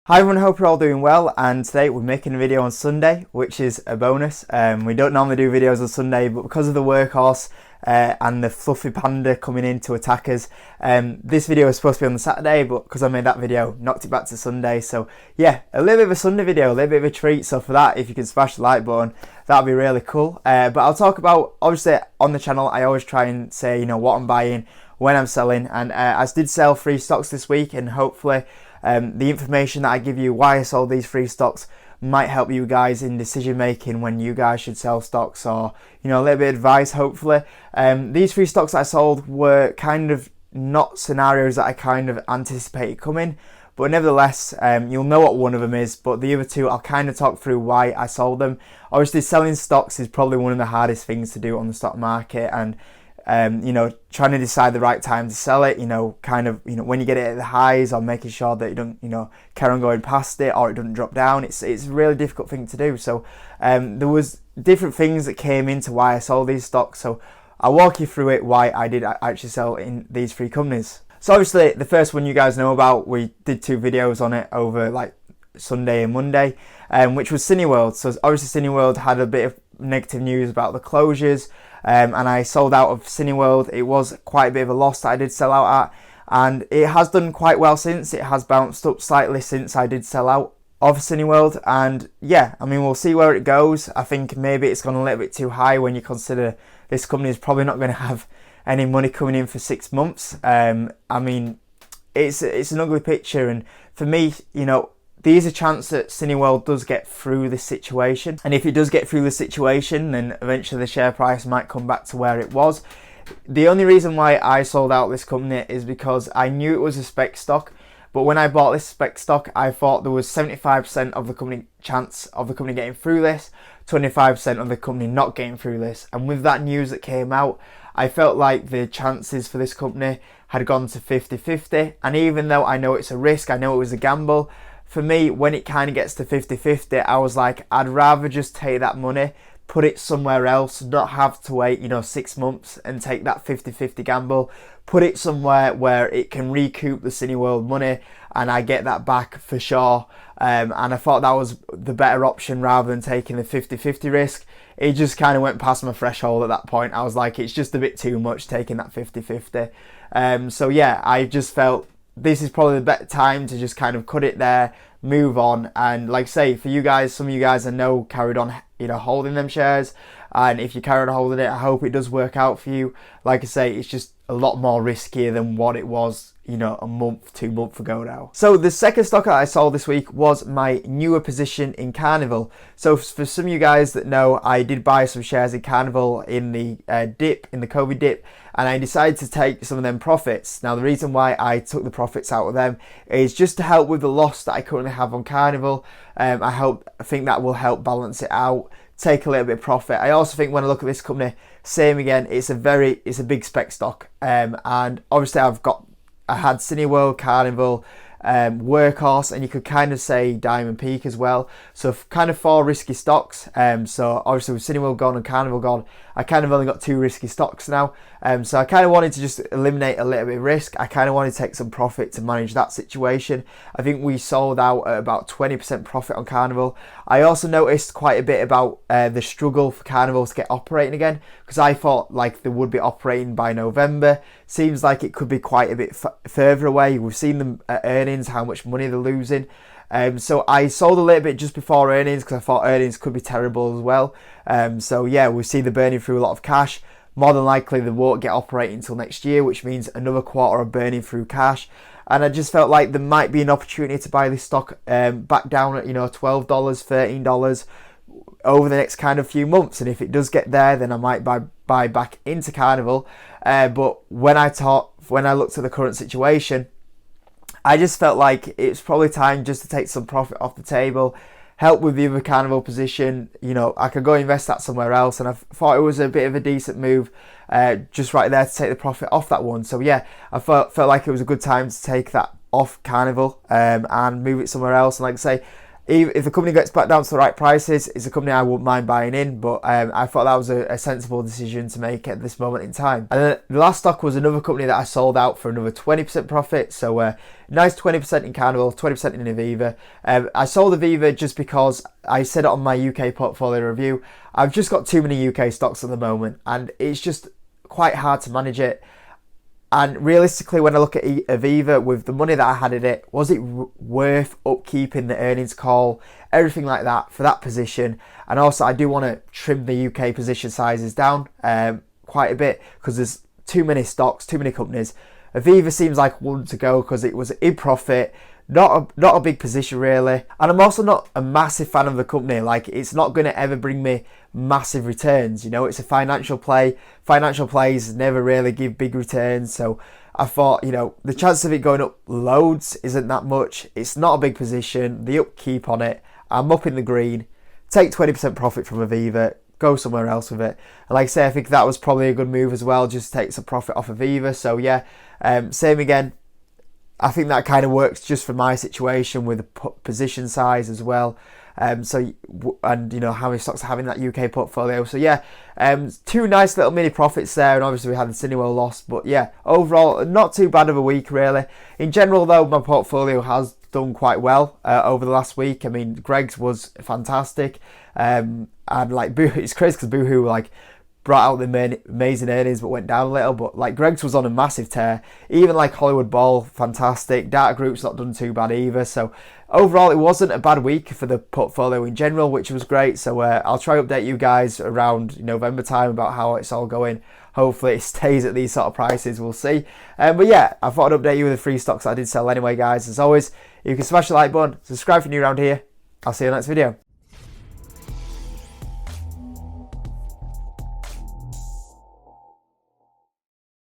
Hi everyone, hope you're all doing well, and today we're making a video on Sunday, which is a bonus. We don't normally do videos on Sunday, but because of the workhorse and the fluffy panda coming in to attack us, this video is supposed to be on the Saturday, but because I made that video, knocked it back to Sunday. So yeah, a little bit of a Sunday video, a little bit of a treat. So for that, if you can smash the like button, that'd be really cool. But I'll talk about, obviously on the channel, I always try and say, what I'm buying, when I'm selling, and I did sell 3 stocks this week, and hopefully the information that I give you why I sold these 3 stocks might help you guys in decision making when you guys should sell stocks, or a little bit of advice hopefully. These 3 stocks that I sold were kind of not scenarios that I kind of anticipated coming, but nevertheless you'll know what one of them is, but the other 2 I'll kind of talk through why I sold them. Obviously selling stocks is probably one of the hardest things to do on the stock market, and trying to decide the right time to sell it, when you get it at the highs, or making sure that you don't, carry on going past it, or it doesn't drop down. It's a really difficult thing to do. So there was different things that came into why I sold these stocks. So I'll walk you through it, why I did actually sell in these 3 companies. So obviously the first one you guys know about, we did 2 videos on it over like Sunday and Monday, which was Cineworld. So obviously Cineworld had a bit of negative news about the closures, and I sold out of Cineworld. It was quite a bit of a loss that I did sell out at, and it has done quite well since. It has bounced up slightly since I did sell out of Cineworld, and yeah, we'll see where it goes. I think maybe it's gone a little bit too high when you consider this company is probably not going to have any money coming in for 6 months. It's an ugly picture, and for me, there's a chance that Cineworld does get through this situation. And if it does get through the situation, then eventually the share price might come back to where it was. The only reason why I sold out this company is because I knew it was a spec stock. But when I bought this spec stock, I thought there was 75% of the company chance of the company getting through this, 25% of the company not getting through this. And with that news that came out, I felt like the chances for this company had gone to 50-50. And even though I know it's a risk, I know it was a gamble, for me, when it kind of gets to 50-50, I was like, I'd rather just take that money, put it somewhere else, not have to wait, 6 months and take that 50-50 gamble, put it somewhere where it can recoup the Cineworld money and I get that back for sure. And I thought that was the better option rather than taking the 50-50 risk. It just kind of went past my threshold at that point. I was like, it's just a bit too much taking that 50-50. So yeah, I just felt this is probably the better time to just kind of cut it there, move on. And like I say, for you guys, some of you guys I know carried on holding them shares, and if you carried on holding it, I hope it does work out for you. Like I say, it's just a lot more riskier than what it was a month, 2 months ago now. So the second stock that I sold this week was my newer position in Carnival. So for some of you guys that know, I did buy some shares in Carnival in the COVID dip, and I decided to take some of them profits. Now the reason why I took the profits out of them is just to help with the loss that I currently have on Carnival. I think that will help balance it out, take a little bit of profit. I also think when I look at this company, same again, it's a big spec stock, and obviously I had Cineworld, Carnival, Workhorse, and you could kind of say Diamond Peak as well. So kind of 4 risky stocks. So obviously with Cineworld gone and Carnival gone, I kind of only got 2 risky stocks now. So I kind of wanted to just eliminate a little bit of risk. I kind of wanted to take some profit to manage that situation. I think we sold out at about 20% profit on Carnival. I also noticed quite a bit about the struggle for Carnival to get operating again, because I thought like they would be operating by November. Seems like it could be quite a bit further away. We've seen them earnings, how much money they're losing. So I sold a little bit just before earnings because I thought earnings could be terrible as well. So yeah, we see they're burning through a lot of cash. More than likely they won't get operating until next year, which means another quarter of burning through cash. And I just felt like there might be an opportunity to buy this stock back down at $12, $13 over the next kind of few months. And if it does get there, then I might buy back into Carnival. But when I looked at the current situation, I just felt like it's probably time just to take some profit off the table, help with the other Carnival position. I could go invest that somewhere else, and I thought it was a bit of a decent move just right there to take the profit off that one. So yeah, I felt like it was a good time to take that off Carnival and move it somewhere else. And like I say, if the company gets back down to the right prices, it's a company I wouldn't mind buying in, but I thought that was a sensible decision to make at this moment in time. And then the last stock was another company that I sold out for another 20% profit, so nice 20% in Carnival, 20% in Aviva. I sold Aviva just because I said it on my UK portfolio review, I've just got too many UK stocks at the moment, and it's just quite hard to manage it. And realistically, when I look at Aviva, with the money that I had in it, was it worth upkeeping the earnings call, everything like that for that position? And also, I do want to trim the UK position sizes down quite a bit, because there's too many stocks, too many companies. Aviva seems like one to go because it was in profit, not a big position really. And I'm also not a massive fan of the company. Like, it's not going to ever bring me massive returns. You know, it's a financial play. Financial plays never really give big returns. So I thought, you know, the chance of it going up loads isn't that much. It's not a big position. The upkeep on it, I'm up in the green. Take 20% profit from Aviva, go somewhere else with it. And like I say, I think that was probably a good move as well, just take some profit off Aviva. So yeah, same again. I think that kind of works just for my situation with the position size as well. So, and you know, how many stocks having that UK portfolio. So yeah, two nice little mini profits there, and obviously we had the Cineworld loss. But yeah, overall, not too bad of a week really. In general though, my portfolio has done quite well over the last week. I mean, Greg's was fantastic, and like it's crazy because Boohoo like brought out the amazing earnings but went down a little, but like Greg's was on a massive tear. Even like Hollywood Ball, fantastic. Data Group's not done too bad either. So overall, it wasn't a bad week for the portfolio in general, which was great. So I'll try to update you guys around November time about how it's all going. Hopefully it stays at these sort of prices, we'll see. But yeah, I thought I'd update you with the 3 stocks I did sell anyway, guys. As always, you can smash the like button, subscribe if you're new around here. I'll see you in the next video.